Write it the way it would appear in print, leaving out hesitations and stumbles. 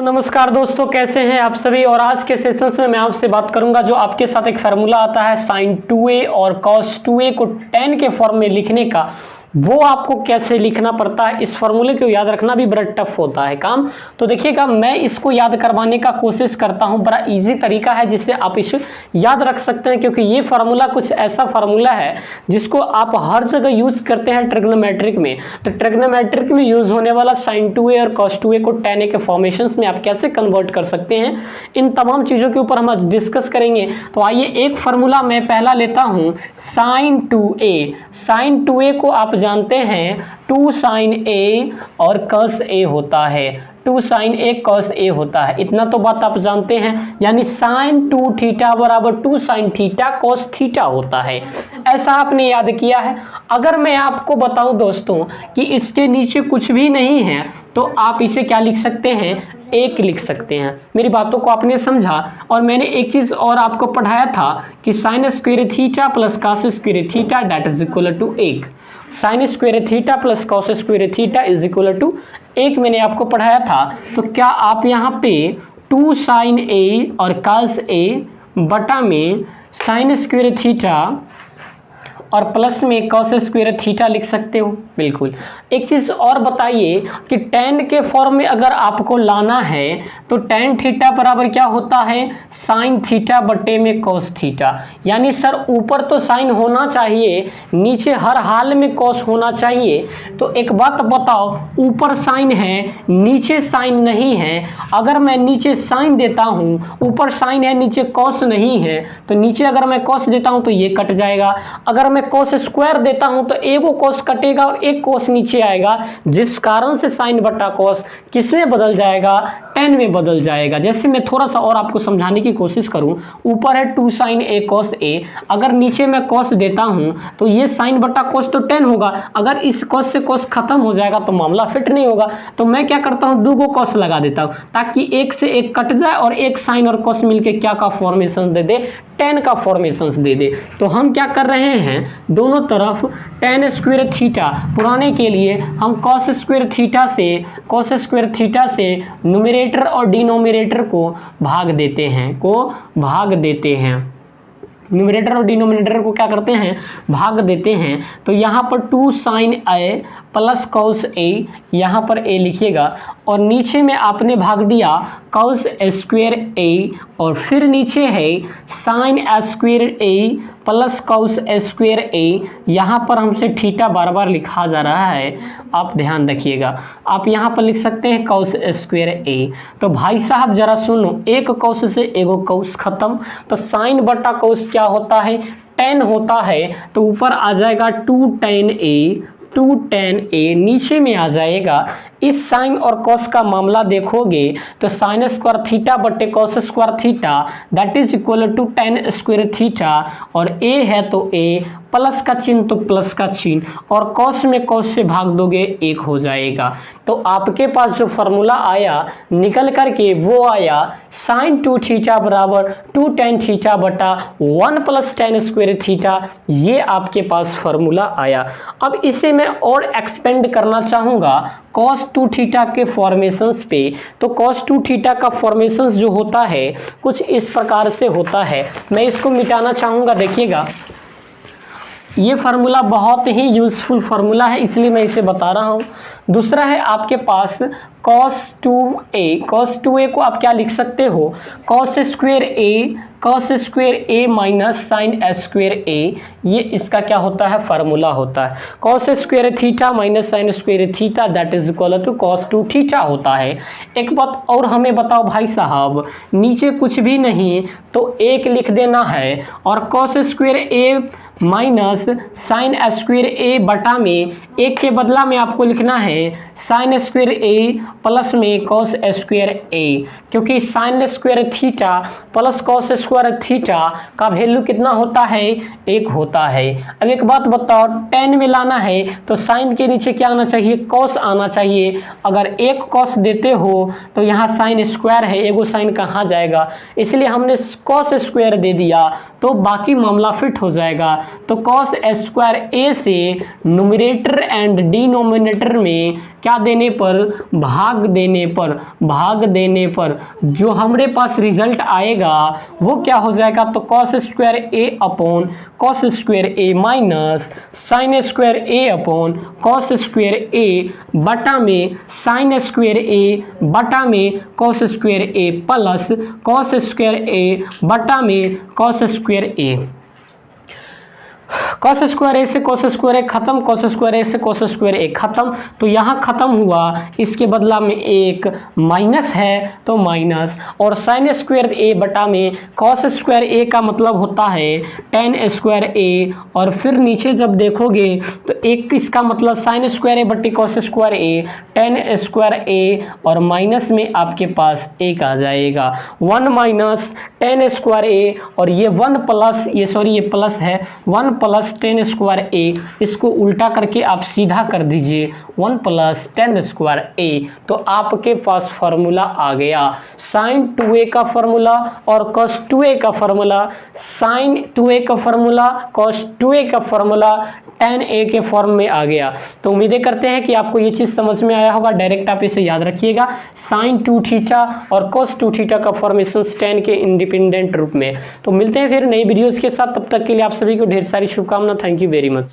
तो नमस्कार दोस्तों, कैसे हैं आप सभी। और आज के सेशंस में मैं आपसे बात करूंगा जो आपके साथ एक फार्मूला आता है sin 2a और cos 2a को tan के फॉर्म में लिखने का, वो आपको कैसे लिखना पड़ता है। इस फार्मूले को याद रखना भी बड़ा टफ होता है काम। तो देखिएगा, मैं इसको याद करवाने का कोशिश करता हूं। बड़ा इजी तरीका है जिससे आप इसे याद रख सकते हैं, क्योंकि ये फार्मूला कुछ ऐसा फार्मूला है जिसको आप हर जगह यूज करते हैं ट्रिग्नोमेट्रिक में। तो ट्रिग्नोमेट्रिक में यूज होने वाला sin 2a और cos 2a को tan a के फॉर्मेशंस में आप कैसे कन्वर्ट कर सकते हैं, इन तमाम चीज़ों के ऊपर हम आज डिस्कस करेंगे। तो आइए, एक फार्मूला मैं पहला लेता हूं, sin 2a। sin 2a को आप जानते हैं 2 sin a और cos a होता है। 2 sin a cos a होता है, इतना तो बात आप जानते हैं। यानी sin 2 थीटा बराबर 2 sin थीटा cos थीटा होता है। ऐसा आपने याद किया है। अगर मैं आपको बताऊं दोस्तों कि इसके नीचे कुछ भी नहीं है, तो आप इसे क्या लिख सकते हैं, 1 लिख सकते हैं। मेरी बातों को आपने समझा। और मैंने एक चीज़ और आपको पढ़ाया था कि sin square theta plus cos square theta that is equal to 1। sin square theta plus cos square theta is equal to 1 मैंने आपको पढ़ाया था। तो क्या आप यहाँ पे 2 sin a और cos a बटा में sin स्क्वायर थीटा और प्लस में cos स्क्वायर थीटा लिख सकते हो? बिल्कुल। एक चीज़ और बताइए कि tan के फॉर्म में अगर आपको लाना है तो tan थीटा बराबर क्या होता है, sin थीटा बटे में cos थीटा। यानी सर ऊपर तो sin होना चाहिए, नीचे हर हाल में cos होना चाहिए। तो एक बात बताओ, ऊपर sin है नीचे sin नहीं है। अगर मैं नीचे sin देता हूँ, ऊपर sin है नीचे cos नहीं है, तो नीचे अगर मैं cos देता हूँ तो ये कट जाएगा। अगर मैं cos स्क्वायर देता हूं तो एगो cos कटेगा और एक cos नीचे आएगा, जिस कारण से sin बटा cos किस में बदल जाएगा, tan में बदल जाएगा। जैसे मैं थोड़ा सा और आपको समझाने की कोशिश करूं, ऊपर है 2 sin a cos a, अगर नीचे मैं cos देता हूं तो ये sin बटा cos तो tan होगा। अगर इस cos से cos खत्म हो जाएगा तो मामला फिट नहीं होगा। तो मैं क्या करता हूं, 2 गो cos लगा देता हूं ताकि 1 से 1 कट जाए और एक sin और cos मिलके क्या का फॉर्मेशन दे दे, tan का फॉर्मेशंस दे दे। तो हम क्या कर रहे हैं, दोनों तरफ tan स्क्वायर थीटा पुराने के लिए हम cos स्क्वायर थीटा से न्यूमरेटर और डिनोमिनेटर को भाग देते हैं, न्यूमरेटर और डिनोमिनेटर को क्या करते हैं, भाग देते हैं। तो यहाँ पर 2 sin a plus cos a, यहाँ पर a लिखिएगा और नीचे में आपने भाग दिया cos स्क्वायर a और फिर नीचे है sin square a plus cos square a। यहाँ पर हमसे थीटा बार बार लिखा जा रहा है, आप ध्यान रखिएगा। आप यहाँ पर लिख सकते हैं cos स्क्वायर a। तो भाई साहब जरा सुनो, एक cos से एगो cos खत्म, तो sin बटा cos क्या होता है, tan होता है। तो ऊपर आ जाएगा 2 tan a, नीचे में आ जाएगा। इस साइन और कॉस का मामला देखोगे तो साइन स्क्वायर थीटा बटे cos square theta that is equal to tan square theta, और a है तो a, प्लस का चिन्ह तो प्लस का चिन्ह, और कॉस में कॉस से भाग दोगे 1 हो जाएगा। तो आपके पास जो फार्मूला आया निकल करके वो आया sin 2 थीटा बराबर 2 tan थीटा बटा 1 प्लस tan स्क्वायर थीटा। ये आपके पास फार्मूला आया। अब इसे मैं और एक्सपेंड करना चाहूँगा cos 2 थीटा के फॉर्मेशंस पे। तो cos 2 थीटा का फॉर्मेशंस जो होता है कुछ इस प्रकार से होता है। मैं इसको मिटाना चाहूँगा। देखिएगा, ये फार्मूला बहुत ही यूज़फुल फार्मूला है, इसलिए मैं इसे बता रहा हूँ। दूसरा है आपके पास cos 2a को आप क्या लिख सकते हो, cos square a minus sine square a। ये इसका क्या होता है, फार्मूला होता है। cos square theta minus sine square theta that is equal to cos 2 theta होता है। एक बात और हमें बताओ भाई साहब, नीचे कुछ भी नहीं तो 1 लिख देना है, और cos square a minus sine square a बटा में 1 के बदला में आपको लिखना है साइन स्क्वायर a प्लस में cos स्क्वायर a, क्योंकि sign square theta plus cos square theta का वैल्यू कितना होता है, 1 होता है। अब एक बात बताओ, tan में लाना है तो साइन के नीचे क्या आना चाहिए, cos आना चाहिए। अगर 1 cos देते हो तो यहाँ साइन स्क्वायर है, एगो साइन कहाँ जाएगा, इसलिए हमने cos स्क्वायर दे दिया तो बाकी मामला फिट हो जाएगा। तो cos स्क्वायर a से न्यूमरेटर एंड डिनोमिनेटर में क्या देने पर, भाग देने पर जो हमारे पास रिजल्ट आएगा वो क्या हो जाएगा, तो cos square a upon cos square a minus sine square a upon cos square a बटा में साइन स्क्वायर a बटा में cos square a plus cos square a बटा में cos square a। cos square a से cos square ए खत्म, cos square a से cos square ए खत्म, तो यहाँ खत्म हुआ। इसके बदला में एक माइनस है तो माइनस, और साइन स्क्वायर ए बटा में cos स्क्वायर ए का मतलब होता है tan स्क्वायर ए, और फिर नीचे जब देखोगे तो एक इसका मतलब साइन स्क्वायर ए बटे cos स्क्वायर ए tan स्क्वायर ए, और माइनस में आपके पास एक आ जाएगा 1 माइनस tan स्क्वायर ए, और ये 1 प्लस ये प्लस है 1 प्लस tan स्क्वायर ए, इसको उल्टा करके आप सीधा कर दीजिए 1 प्लस tan स्क्वायर ए, तो आपके पास फॉर्मूला आ गया sin 2a का फॉर्मूला और cos 2a का फॉर्मूला, sin 2a का फॉर्मूला cos 2a का फॉर्मूला tan a के फॉर्म में आ गया। तो उम्मीदें करते हैं कि आपको ये चीज़ समझ में आया होगा। डायरेक्ट आप इसे याद रखिएगा, sin 2 थीटा और cos 2 थीटा का फॉर्मेशन tan के इंडिपेंडेंट रूप में। तो मिलते हैं फिर नई वीडियोस के साथ, तब तक के लिए आप सभी को ढेर सारी शुभकामनाएं। Thank you very much.